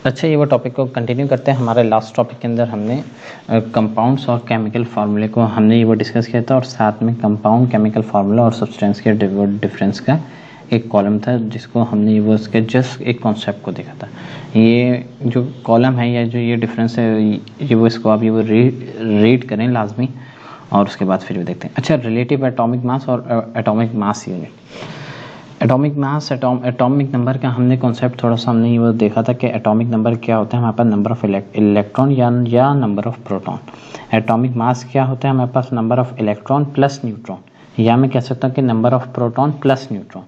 अच्छा, ये वो टॉपिक को कंटिन्यू करते हैं। हमारे लास्ट टॉपिक के अंदर हमने कंपाउंड्स और केमिकल फार्मूले को हमने ये वो डिस्कस किया था, और साथ में कंपाउंड, केमिकल फार्मूला और सब्सटेंस के डिफरेंस का एक कॉलम था जिसको हमने वो उसके जस्ट एक कॉन्सेप्ट को देखा था। ये जो कॉलम है या जो ये डिफरेंस है, ये वो इसको आप ये वो रीड करें लाजमी, और उसके बाद फिर भी देखते हैं। अच्छा, रिलेटिव एटॉमिक मास और atomic mass unit. Atomic mass, atomic number का हमने कॉन्सेप्ट थोड़ा सा हमने ये वो देखा था कि एटॉमिक नंबर क्या होता है हमारे पास, नंबर ऑफ इलेक्ट्रॉन या number of proton. Atomic mass क्या होता है हमारे पास, number of electron plus neutron, या मैं कह सकता हूँ कि number of proton plus neutron.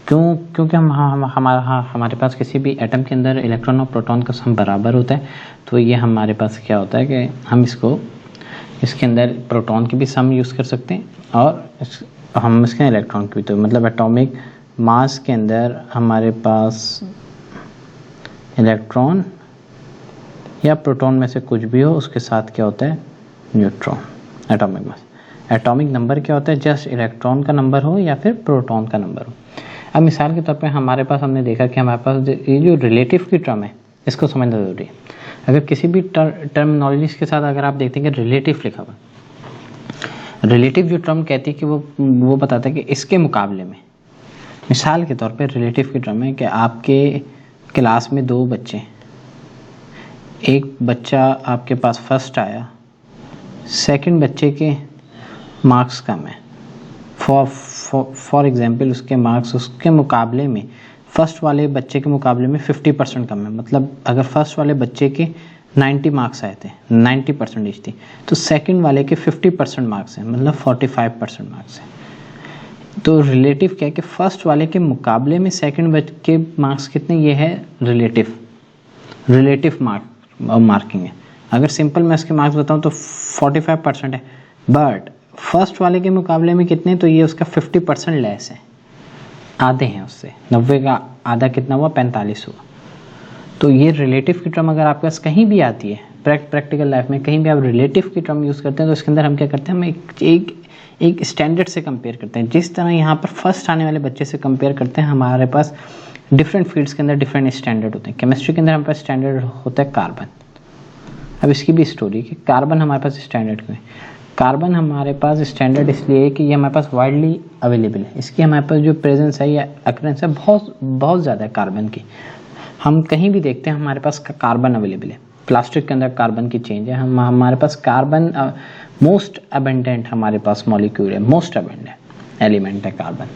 क्योंकि हमारे पास किसी भी एटम के अंदर इलेक्ट्रॉन और प्रोटॉन का सम बराबर होता है, तो ये हमारे पास क्या होता है कि हम इसके अंदर प्रोटॉन की भी सम यूज़ कर सकते हैं और हम इसके इलेक्ट्रॉन की भी। तो मतलब एटॉमिक मास के अंदर हमारे पास इलेक्ट्रॉन या प्रोटॉन में से कुछ भी हो, उसके साथ क्या होता है, न्यूट्रॉन। एटॉमिक मास। एटॉमिक नंबर क्या होता है, जस्ट इलेक्ट्रॉन का नंबर हो या फिर प्रोटॉन का नंबर हो। अब मिसाल के तौर पे हमारे पास हमने देखा कि हमारे पास ये जो रिलेटिव की टर्म है, इसको समझना ज़रूरी है। अगर किसी भी टर्मिनोलॉजी के साथ अगर आप देखते हैं कि रिलेटिव लिखा हुआ, रिलेटिव जो टर्म कहती है कि वो बताता है कि इसके मुकाबले में, मिसाल के तौर पे रिलेटिव की टर्म है कि आपके क्लास में 2 बच्चे, एक बच्चा आपके पास फर्स्ट आया, सेकंड बच्चे के मार्क्स कम है। फॉर एग्जांपल उसके मार्क्स उसके मुकाबले में, फर्स्ट वाले बच्चे के मुकाबले में 50% कम है। मतलब अगर फर्स्ट वाले बच्चे के 90 मार्क्स आए थे, 90% थी, तो सेकंड वाले के 50% मार्क्स हैं, मतलब 45% मार्क्स हैं। तो रिलेटिव क्या है कि फर्स्ट वाले के मुकाबले में सेकंड के मार्क्स कितने, ये है रिलेटिव मार्किंग है। अगर सिंपल मैं इसके मार्क्स बताऊं तो 45% है, बट फर्स्ट वाले के मुकाबले में कितने, तो ये उसका 50% लेस है, आधे हैं उससे। 90 का आधा कितना हुआ, 45 हुआ। तो ये रिलेटिव की टर्म अगर आपके पास कहीं भी आती है, प्रैक्टिकल लाइफ में कहीं भी आप रिलेटिव की टर्म यूज़ करते हैं, तो इसके अंदर हम क्या करते हैं, हम एक स्टैंडर्ड से कंपेयर करते हैं। जिस तरह यहाँ पर फर्स्ट आने वाले बच्चे से कंपेयर करते हैं, हमारे पास डिफरेंट फील्ड्स के अंदर डिफरेंट स्टैंडर्ड होते हैं। केमिस्ट्री के अंदर हमारे पास स्टैंडर्ड होता है कार्बन। अब इसकी भी स्टोरी कि कार्बन हमारे पास स्टैंडर्ड क्यों है। कार्बन हमारे पास स्टैंडर्ड इसलिए है कि ये हमारे पास वाइडली अवेलेबल है। इसकी हमारे पास जो प्रेजेंस है या अकरेंस है बहुत ज़्यादा है कार्बन की। हम कहीं भी देखते हैं हमारे पास कार्बन अवेलेबल है। प्लास्टिक के अंदर कार्बन की चेंज है, हमारे पास कार्बन मोस्ट अबेंडेंट हमारे पास मॉलिक्यूल है, मोस्ट अबेंडेंट एलिमेंट है कार्बन।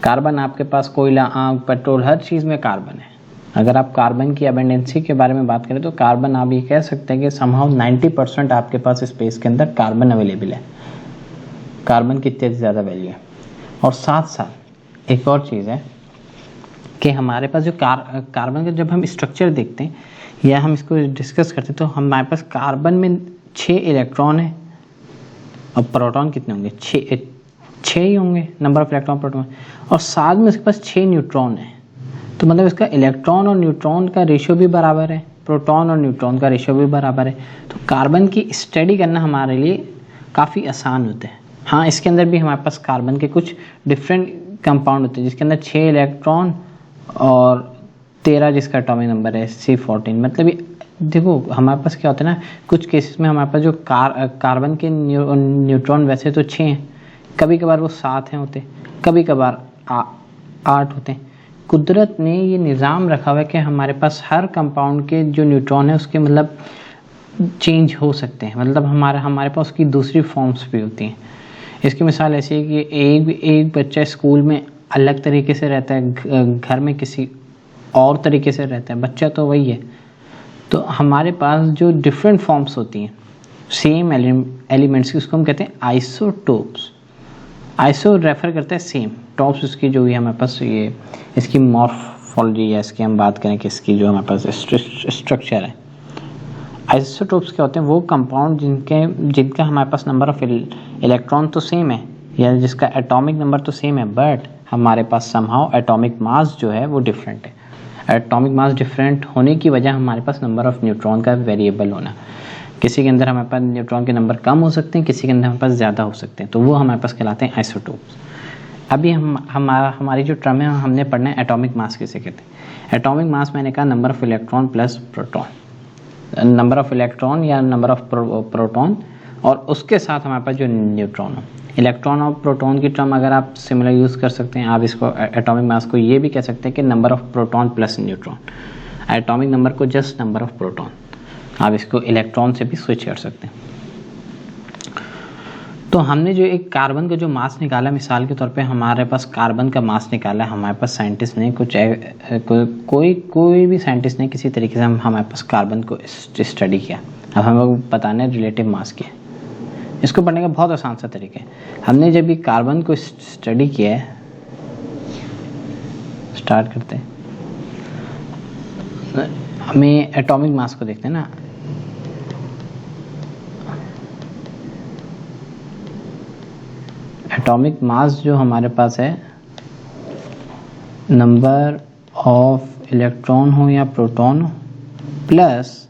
कार्बन आपके पास कोयला, आग, पेट्रोल, हर चीज़ में कार्बन है। अगर आप कार्बन की अबेंडेंसी के बारे में बात करें तो कार्बन आप ये कह सकते हैं कि समहाउ 90% आपके पास स्पेस के अंदर कार्बन अवेलेबल है। कार्बन की इतनी ज़्यादा वैल्यू है। और साथ साथ एक और चीज़ है कि हमारे पास जो कार्बन का जब हम स्ट्रक्चर देखते हैं या हम इसको डिस्कस करते हैं, तो हमारे पास कार्बन में 6 इलेक्ट्रॉन है और प्रोटॉन कितने होंगे, 6 ही होंगे, नंबर ऑफ इलेक्ट्रॉन प्रोटॉन, और साथ में उसके पास 6 न्यूट्रॉन है। तो मतलब इसका इलेक्ट्रॉन और न्यूट्रॉन का रेशियो भी बराबर है, प्रोटॉन और न्यूट्रॉन का रेशियो भी बराबर है। तो कार्बन की स्टडी करना हमारे लिए काफ़ी आसान होता है। हाँ, इसके अंदर भी हमारे पास कार्बन के कुछ डिफरेंट कंपाउंड होते हैं जिसके अंदर 6 इलेक्ट्रॉन और 13 जिसका एटॉमिक नंबर है C14। मतलब देखो हमारे पास क्या होता है ना, कुछ केसेस में हमारे पास जो कार्बन के न्यूट्रॉन वैसे तो 6 हैं, कभी कभार वो 7 हैं होते, कभी कभार 8 होते हैं। कुदरत ने ये निज़ाम रखा हुआ है कि हमारे पास हर कंपाउंड के जो न्यूट्रॉन है उसके मतलब चेंज हो सकते हैं। मतलब हमारे पास उसकी दूसरी फॉर्म्स भी होती हैं। इसकी मिसाल ऐसी है कि एक बच्चा स्कूल में अलग तरीके से रहता है, घर में किसी और तरीके से रहता है, बच्चा तो वही है। तो हमारे पास जो डिफरेंट फॉर्म्स होती हैं सेम एलिमेंट्स की, उसको हम कहते हैं आइसोटोप्स। आइसो रेफर करता है सेम, टॉप्स उसकी जो भी हमारे पास ये इसकी मॉर्फोलॉजी या इसकी हम बात करें कि इसकी जो हमारे पास स्ट्रक्चर है। आइसोटोप्स क्या होते हैं, वो कंपाउंड जिनका हमारे पास नंबर ऑफ इलेक्ट्रॉन तो सेम है या जिसका एटॉमिक नंबर तो सेम है, बट हमारे पास समहाउ एटॉमिक मास जो है वो डिफरेंट है। एटॉमिक मास डिफरेंट होने की वजह हमारे पास नंबर ऑफ न्यूट्रॉन का वेरिएबल होना। किसी के अंदर हमारे पास न्यूट्रॉन के नंबर कम हो सकते हैं, किसी के अंदर हमारे पास ज़्यादा हो सकते हैं, तो वो हमारे पास कहलाते हैं आइसोटोप्स। अभी हमारी जो टर्म है हमने पढ़ना है एटॉमिक मास किसे कहते हैं। एटॉमिक मास मैंने कहा number of electron plus proton, number of electron या नंबर ऑफ प्रोटॉन और उसके साथ हमारे पास जो न्यूट्रॉन हो। इलेक्ट्रॉन और प्रोटॉन की टर्म अगर आप सिमिलर यूज़ कर सकते हैं, आप इसको एटॉमिक मास को ये भी कह सकते हैं कि number of proton plus neutron, atomic number को जस्ट नंबर ऑफ प्रोटॉन, आप इसको इलेक्ट्रॉन से भी स्विच कर सकते हैं। तो हमने जो एक कार्बन का जो मास निकाला, मिसाल के तौर पे हमारे पास कार्बन का मास निकाला है, हमारे पास साइंटिस्ट ने कोई भी साइंटिस्ट ने किसी तरीके से हमारे पास कार्बन को स्टडी किया। अब हमें बताना है रिलेटिव मास क्या है। इसको पढ़ने का बहुत आसान सा तरीका है, हमने जब ये कार्बन को स्टडी किया है, स्टार्ट करते हैं, हमें एटॉमिक मास को देखते हैं ना। एटॉमिक मास जो हमारे पास है, नंबर ऑफ इलेक्ट्रॉन हो या प्रोटॉन हो प्लस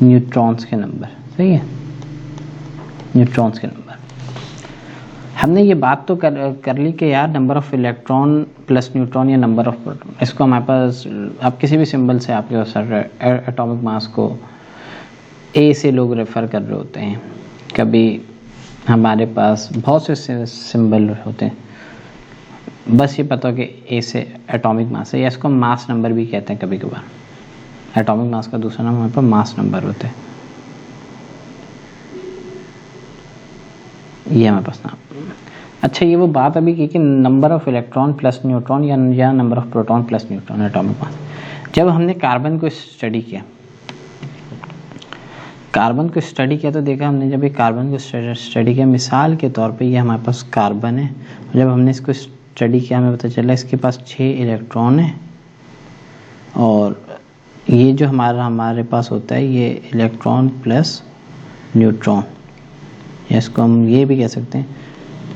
न्यूट्रॉन्स के नंबर, सही है, न्यूट्रॉन्स के नंबर। हमने ये बात तो कर ली कि यार number of electron plus neutron या नंबर ऑफ प्रोटॉन, इसको हमारे पास आप किसी भी सिंबल से आपके पास एटॉमिक मास को ए से लोग रेफर कर रहे होते हैं, कभी हमारे पास बहुत से सिंबल होते हैं, बस ये पता हो कि ए से एटॉमिक मास है, या इसको मास नंबर भी कहते हैं कभी कभार। एटॉमिक मास का दूसरा नाम हमारे पास मास नंबर होता है, ये हमारे पास नाम। अच्छा, ये वो बात अभी की कि number of electron plus neutron या number of proton plus neutron atomic mass. जब हमने कार्बन को स्टडी किया, तो देखा हमने जब ये कार्बन को स्टडी किया, मिसाल के तौर पे ये हमारे पास कार्बन है, जब हमने इसको स्टडी किया हमें पता चला इसके पास 6 इलेक्ट्रॉन है, और ये जो हमारे पास होता है ये इलेक्ट्रॉन प्लस न्यूट्रॉन, या इसको हम ये भी कह सकते हैं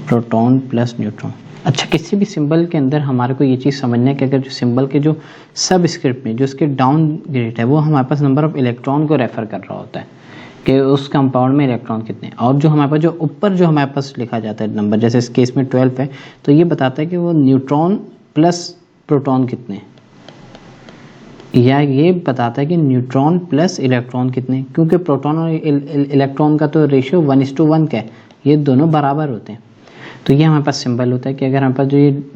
प्रोटॉन प्लस न्यूट्रॉन। अच्छा, किसी भी सिंबल के अंदर हमारे को ये चीज़ समझना है कि अगर जो सिंबल के जो सब स्क्रिप्ट में जो इसके डाउन ग्रेड है वो हमारे पास नंबर ऑफ इलेक्ट्रॉन को रेफर कर रहा होता है कि उस कंपाउंड में इलेक्ट्रॉन कितने, और जो हमारे पास जो ऊपर जो हमारे पास लिखा जाता है नंबर, जैसे इस केस में 12 है, तो ये बताता है कि वो न्यूट्रॉन प्लस प्रोटॉन कितने, या ये बताता है कि न्यूट्रॉन प्लस इलेक्ट्रॉन कितने, क्योंकि प्रोटॉन और इलेक्ट्रॉन का तो रेशियो 1:1 का है, ये दोनों बराबर होते हैं। तो ये हमारे पास सिंबल होता है कि अगर हमारे पास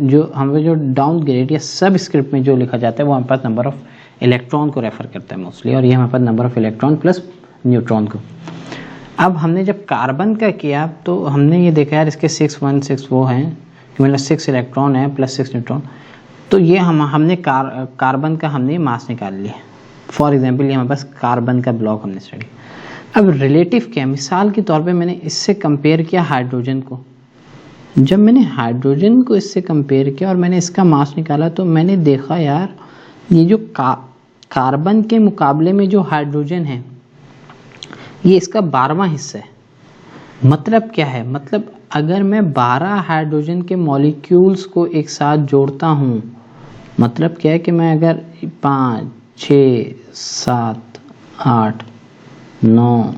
जो हमें जो डाउन ग्रेड या सब स्क्रिप्ट में जो लिखा जाता है वो हमारे पास नंबर ऑफ इलेक्ट्रॉन को रेफर करता है मोस्टली, और ये हमारे पास number of electron plus neutron को। अब हमने जब कार्बन का किया तो हमने ये देखा यार इसके 616 वो हैं, मतलब 6 इलेक्ट्रॉन है प्लस 6 न्यूट्रॉन, तो ये हमने कार्बन का हमने मास निकाल लिया। फॉर एग्जांपल ये हमारे पास कार्बन का ब्लॉक हमने स्टडी। अब रिलेटिव क्या, मिसाल के तौर पे मैंने इससे कंपेयर किया हाइड्रोजन को। जब मैंने हाइड्रोजन को इससे कंपेयर किया और मैंने इसका मास निकाला तो मैंने देखा यार ये जो कार्बन के मुकाबले में जो हाइड्रोजन है ये इसका 12वां हिस्सा है। मतलब क्या है, मतलब अगर मैं 12 हाइड्रोजन के मॉलिक्यूल्स को एक साथ जोड़ता हूँ, मतलब क्या है कि मैं अगर 5, 6, 7, 8, 9,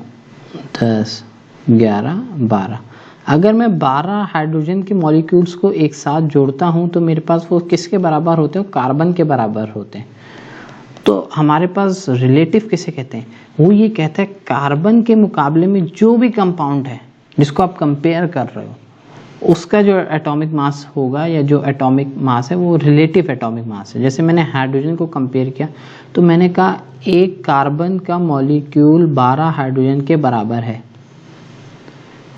10, 11, 12, अगर मैं 12 हाइड्रोजन के मॉलिक्यूल्स को एक साथ जोड़ता हूँ तो मेरे पास वो किसके बराबर होते हैं, कार्बन के बराबर होते हैं। तो हमारे पास रिलेटिव किसे कहते हैं, वो ये कहता है कार्बन के मुकाबले में जो भी कंपाउंड है जिसको आप कंपेयर कर रहे हो उसका जो एटॉमिक मास होगा या जो एटॉमिक मास है वो रिलेटिव एटॉमिक मास है। जैसे मैंने हाइड्रोजन को कंपेयर किया तो मैंने कहा एक कार्बन का मॉलिक्यूल 12 हाइड्रोजन के बराबर है,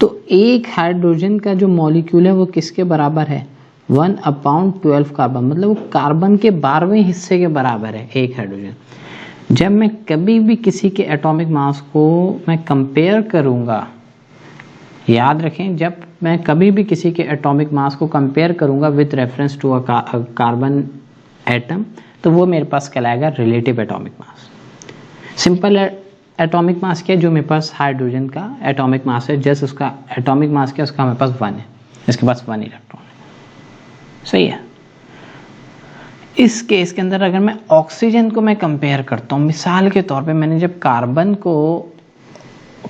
तो एक हाइड्रोजन का जो मॉलिक्यूल है वो किसके बराबर है, 1/12 कार्बन, मतलब वो कार्बन के 12वें हिस्से के बराबर है एक हाइड्रोजन। जब मैं कभी भी किसी के एटॉमिक मास को मैं कंपेयर करूंगा, याद रखें जब मैं कभी भी किसी के एटॉमिक मास को कंपेयर करूंगा with reference to a carbon atom, तो वो मेरे पास कहलाएगा relative atomic mass. Simple atomic mass क्या है, जो मेरे पास हाइड्रोजन का एटॉमिक मास है, जस्ट उसका एटॉमिक मास क्या है, उसका मेरे पास 1 है, इसके पास 1 इलेक्ट्रॉन है, सही है। इस केस के अंदर अगर मैं ऑक्सीजन को मैं कंपेयर करता हूँ, मिसाल के तौर पे मैंने जब कार्बन को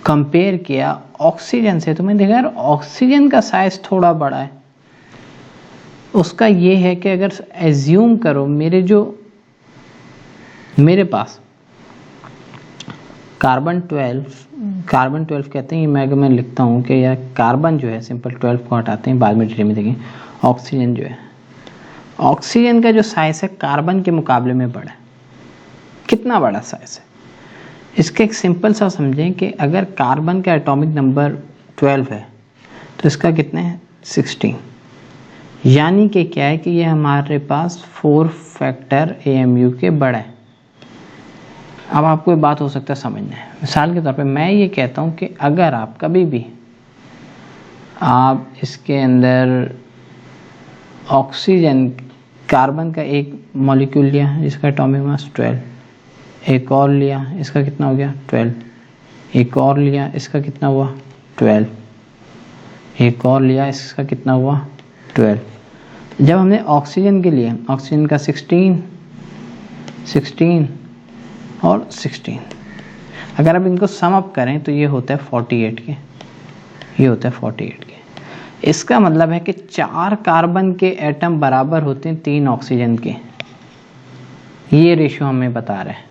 कंपेयर किया ऑक्सीजन से तो मैंने देखा यार ऑक्सीजन का साइज थोड़ा बड़ा है। उसका ये है कि अगर एज्यूम करो मेरे जो मेरे पास कार्बन 12 कहते हैं, मैं अगर मैं लिखता हूँ कि यार कार्बन जो है सिंपल 12 को हटाते हैं, बाद में डिटेल में देखेंगे। ऑक्सीजन जो है, ऑक्सीजन का जो साइज है कार्बन के मुकाबले में बड़ा है। कितना बड़ा साइज है इसका एक सिंपल सा समझें कि अगर कार्बन का एटॉमिक नंबर 12 है तो इसका कितने है 16, यानी कि क्या है कि ये हमारे पास 4 फैक्टर AMU के बड़ा है। अब आपको ये बात हो सकता है समझना है, मिसाल के तौर पे मैं ये कहता हूँ कि अगर आप कभी भी आप इसके अंदर ऑक्सीजन कार्बन का एक मॉलिक्यूल लिया जिसका एटॉमिक मास 12, एक और लिया इसका कितना हो गया 12, एक और लिया इसका कितना हुआ 12, एक और लिया इसका कितना हुआ 12। जब हमने ऑक्सीजन के लिए ऑक्सीजन का 16 और 16, अगर आप इनको सम अप करें तो ये होता है 48 के, ये होता है 48 के। इसका मतलब है कि 4 कार्बन के एटम बराबर होते हैं 3 ऑक्सीजन के। ये रेशियो हमें बता रहा है,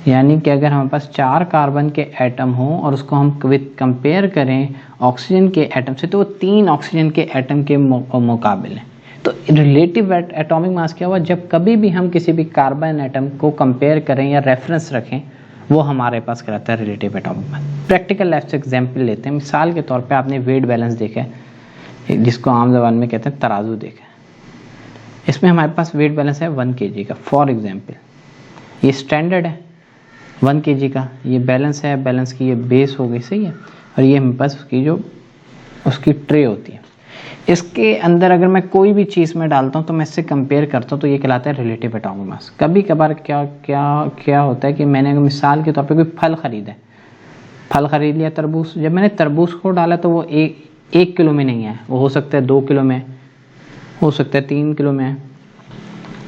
यानी कि अगर हमारे पास 4 कार्बन के एटम हो और उसको हम कंपेयर करें ऑक्सीजन के एटम से, तो वो 3 ऑक्सीजन के एटम के मुकाबले। तो रिलेटिव एटॉमिक मास क्या हुआ, जब कभी भी हम किसी भी कार्बन एटम को कंपेयर करें या रेफरेंस रखें, वो हमारे पास कहलाता है रिलेटिव एटॉमिक मास। प्रैक्टिकल लाइफ से एग्जांपल लेते हैं। मिसाल के तौर पे आपने वेट बैलेंस देखा है, जिसको आम ज़बान में कहते हैं तराजू देखा है। इसमें हमारे पास वेट बैलेंस है 1 kg का। फॉर एग्जांपल ये स्टैंडर्ड है 1 kg का, ये बैलेंस है, बैलेंस की ये बेस हो गई, सही है। और ये हमारे पास उसकी जो उसकी ट्रे होती है, इसके अंदर अगर मैं कोई भी चीज़ में डालता हूँ तो मैं इससे कंपेयर करता हूँ, तो ये कहलाता है रिलेटिव एटॉमिक मास। कभी कभार क्या होता है कि मैंने मिसाल के तौर पे कोई फल खरीदा है, फल खरीद लिया तरबूज, जब मैंने तरबूज को डाला तो वो 1 किलो में नहीं है, वो हो सकता है 2 किलो में, हो सकता है 3 किलो में।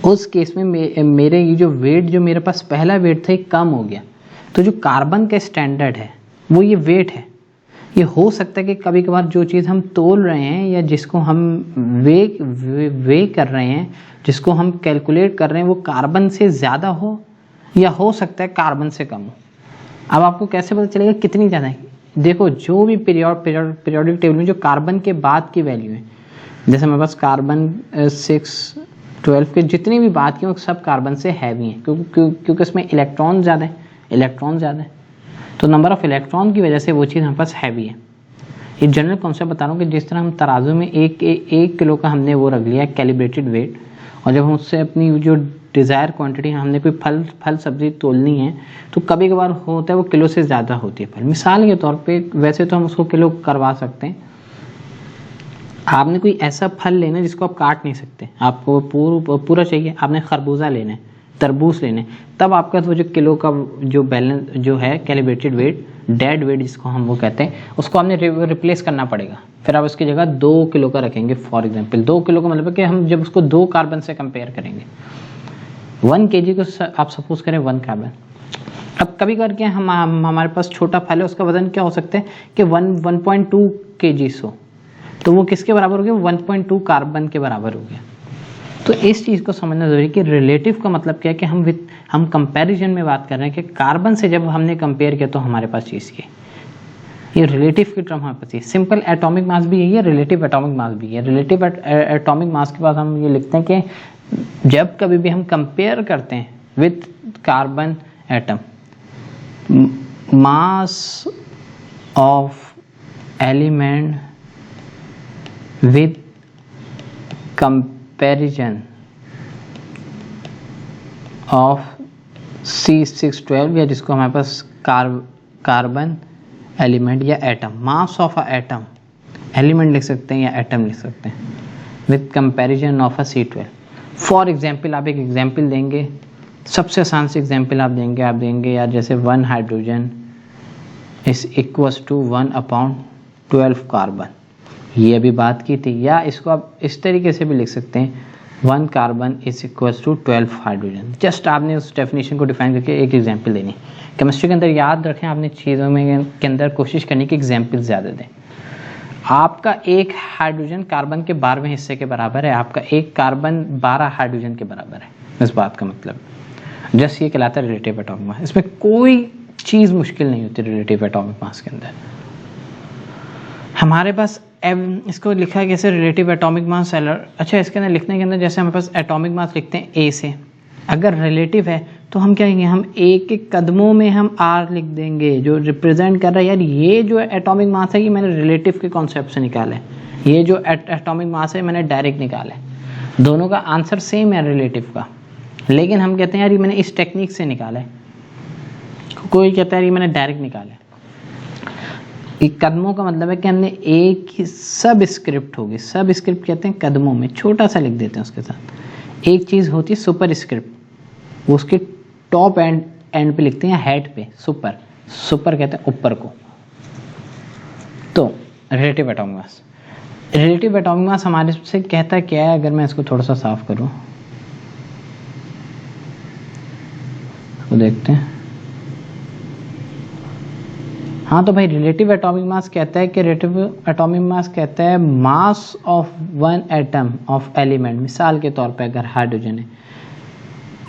उस केस में मेरे ये जो वेट, जो मेरे पास पहला वेट था, ये कम हो गया। तो जो कार्बन का स्टैंडर्ड है वो ये वेट है। ये हो सकता है कि कभी कभार जो चीज़ हम तोल रहे हैं या जिसको हम वे कर रहे हैं, जिसको हम कैलकुलेट कर रहे हैं, वो कार्बन से ज़्यादा हो या हो सकता है कार्बन से कम हो। अब आपको कैसे पता चलेगा कितनी ज़्यादा है? देखो, जो भी पीरियोडिक टेबल में जो कार्बन के बाद की वैल्यू है, जैसे मेरे पास कार्बन 6, 12 के जितनी भी बात की वो सब कार्बन से हैवी हैं, क्योंकि इसमें इलेक्ट्रॉन ज़्यादा है, तो नंबर ऑफ इलेक्ट्रॉन की वजह से वो चीज़ हमारे पास हैवी है। ये जनरल कॉन्सेप्ट बता रहा हूँ कि जिस तरह हम तराजू में 1 किलो का हमने वो रख लिया कैलिब्रेटेड वेट, और जब हम उससे अपनी जो डिज़ायर क्वांटिटी हमने कोई फल सब्जी तोलनी है, तो कभी कभार होता है वो किलो से ज़्यादा होती है फल। मिसाल के तौर पे वैसे तो हम उसको किलो करवा सकते हैं। आपने कोई ऐसा फल लेना है जिसको आप काट नहीं सकते, आपको पूरा चाहिए, आपने खरबूजा लेना है, तरबूज लेने, तब आपका वो जो किलो का जो बैलेंस जो है कैलिब्रेटेड वेट, डेड वेट जिसको हम वो कहते हैं, उसको हमने रिप्लेस करना पड़ेगा। फिर आप उसकी जगह 2 किलो का रखेंगे। फॉर एग्जांपल 2 किलो का मतलब है कि हम जब उसको 2 कार्बन से कंपेयर करेंगे, 1 kg को आप सपोज करें 1 कार्बन। अब कभी करके हमारे पास छोटा फल है, उसका वजन क्या हो सकता है कि 1.2 kg हो, तो वो किसके बराबर हो गया? 1.2 कार्बन के बराबर हो गया। तो इस चीज़ को समझना जरूरी है कि रिलेटिव का मतलब क्या है कि हम कंपैरिजन में बात कर रहे हैं कि कार्बन से जब हमने कंपेयर किया तो हमारे पास चीज़ की, ये रिलेटिव की टर्म हमारे पास है। सिंपल एटॉमिक मास भी यही है, रिलेटिव एटॉमिक मास भी है। रिलेटिव एटॉमिक मास के बाद हम ये लिखते हैं कि जब कभी भी हम कंपेयर करते हैं with carbon atom, mass of element with comparison of C612, या जिसको हमारे पास कार्बन एलिमेंट या atom, mass of a atom, element लिख सकते हैं या एटम लिख सकते हैं, with comparison of a C12। For example आप एक एग्जांपल देंगे, सबसे आसान से एग्जांपल आप देंगे यार, जैसे 1 hydrogen is equals to 1/12 carbon, ये अभी बात की थी। या इसको आप इस तरीके से भी लिख सकते हैं, 1 carbon is equals to 12 hydrogen. Just आपने उस डेफिनेशन को डिफाइन करके एक एग्जांपल देनी। केमिस्ट्री के अंदर याद रखें, आपने चीज़ों में के अंदर कोशिश करने की एग्जांपल ज़्यादा दें। आपका एक हाइड्रोजन कार्बन के 12वें हिस्से के बराबर है, आपका एक कार्बन 12 हाइड्रोजन के बराबर है। इस बात का मतलब जस्ट ये कहलाता है रिलेटिव एटॉमिक मास। इसमें कोई चीज़ मुश्किल नहीं होती रिलेटिव एटॉमिक मास के अंदर। हमारे पास इसको लिखा है कैसे, रिलेटिव एटॉमिक मास सेलर। अच्छा, इसके अंदर लिखने के अंदर जैसे हमारे पास एटॉमिक मास लिखते हैं ए से, अगर रिलेटिव है तो हम क्या कहेंगे, हम ए के कदमों में हम आर लिख देंगे, जो रिप्रेजेंट कर रहा है यार ये जो एटॉमिक मास है ये मैंने रिलेटिव के कॉन्सेप्ट से निकाला है, ये जो एटॉमिक मास है मैंने डायरेक्ट निकाला है। दोनों का आंसर सेम है रिलेटिव का, लेकिन हम कहते हैं यार ये मैंने इस टेक्निक से निकाला है, कोई कहता है ये मैंने डायरेक्ट निकाला है। कदमों का मतलब है कि हमने एक ही सब स्क्रिप्ट होगी, सब स्क्रिप्ट कहते हैं कदमों में, छोटा सा लिख देते हैं उसके साथ। एक चीज़ होती है सुपर स्क्रिप्ट, वो उसके टॉप एंड पे लिखते हैं, हेड पे सुपर, सुपर कहते हैं ऊपर को। तो रिलेटिव एटॉमिक मास, रिलेटिव एटॉमिक मास हमारे से कहता क्या है, अगर मैं इसको थोड़ा सा साफ करूं तो देखते हैं। हाँ तो भाई रिलेटिव एटॉमिक मास कहता है कि रिलेटिव एटॉमिक मास कहता है mass of one atom of element, मिसाल के तौर पे अगर हाइड्रोजन है,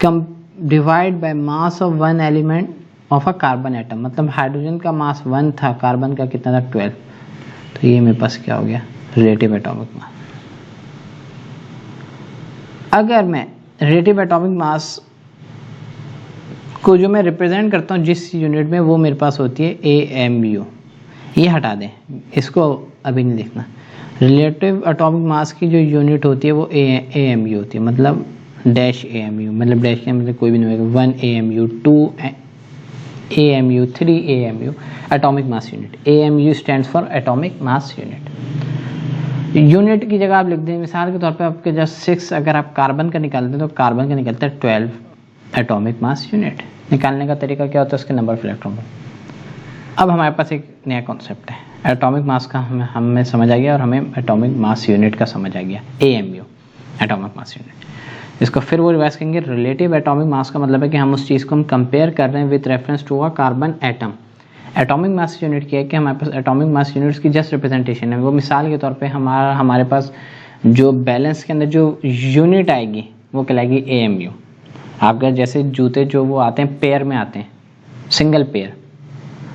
come divide by mass of one element of a carbon atom, मतलब हाइड्रोजन का मास 1 था, कार्बन का कितना था 12, तो ये मेरे पास क्या हो गया रिलेटिव एटॉमिक मास। अगर मैं रिलेटिव एटॉमिक मास को जो मैं रिप्रेजेंट करता हूँ जिस यूनिट में, वो मेरे पास होती है AMU, ये हटा दें, इसको अभी नहीं लिखना। रिलेटिव एटॉमिक मास की जो यूनिट होती है वो AMU होती है, मतलब डैश AMU, मतलब डैश के मतलब कोई भी नहीं होगा, 1 AMU, 2 AMU, 3 AMU, atomic mass unit. AMU stands for atomic mass unit. Unit की जगह आप लिख दें, मिसाल के तौर पे आपके जस्ट 6 अगर आप कार्बन का निकालते हैं तो कार्बन का निकलता है 12 एटॉमिक मास यूनिट। निकालने का तरीका क्या होता है, उसके नंबर ऑफ इलेक्ट्रॉन। अब हमारे पास एक नया कॉन्सेप्ट है, एटॉमिक मास का हमें समझ आ गया और हमें एटॉमिक मास यूनिट का समझ आ गया, AMU एटॉमिक मास यूनिट। इसको फिर वो रिवाइज करेंगे। रिलेटिव एटॉमिक मास का मतलब है कि हम उस चीज़ को हम कंपेयर कर रहे हैं with reference to a carbon atom. Atomic mass unit क्या है कि हमारे पास एटॉमिक मास यूनिट्स की जस्ट रिप्रेजेंटेशन है। वो मिसाल के तौर पे हमारे पास जो बैलेंस के अंदर जो यूनिट आएगी वो कहलाएगी AMU। आपका जैसे जूते जो वो आते हैं पेयर में आते हैं, सिंगल पेयर,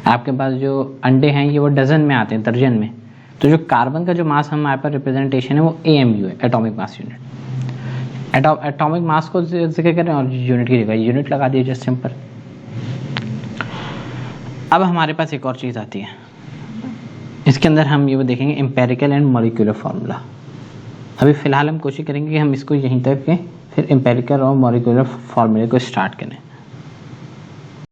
आपके पास जो अंडे हैं ये वो डजन में आते हैं, दर्जन में। तो जो कार्बन का जो मास हमारे पास रिप्रेजेंटेशन है वो AMU है, atomic mass unit. Atomic mass को जिक्र करें और यूनिट की जगह यूनिट लगा दिए, जस्ट सिंपल। अब हमारे पास एक और चीज़ आती है, इसके अंदर हम ये वो देखेंगे एम्पेरिकल एंड मॉलिक्यूलर फार्मूला। अभी फ़िलहाल हम कोशिश करेंगे कि हम इसको यहीं तक के फिर एम्पेरिकल और मॉलिक्यूलर फार्मूले को स्टार्ट करें।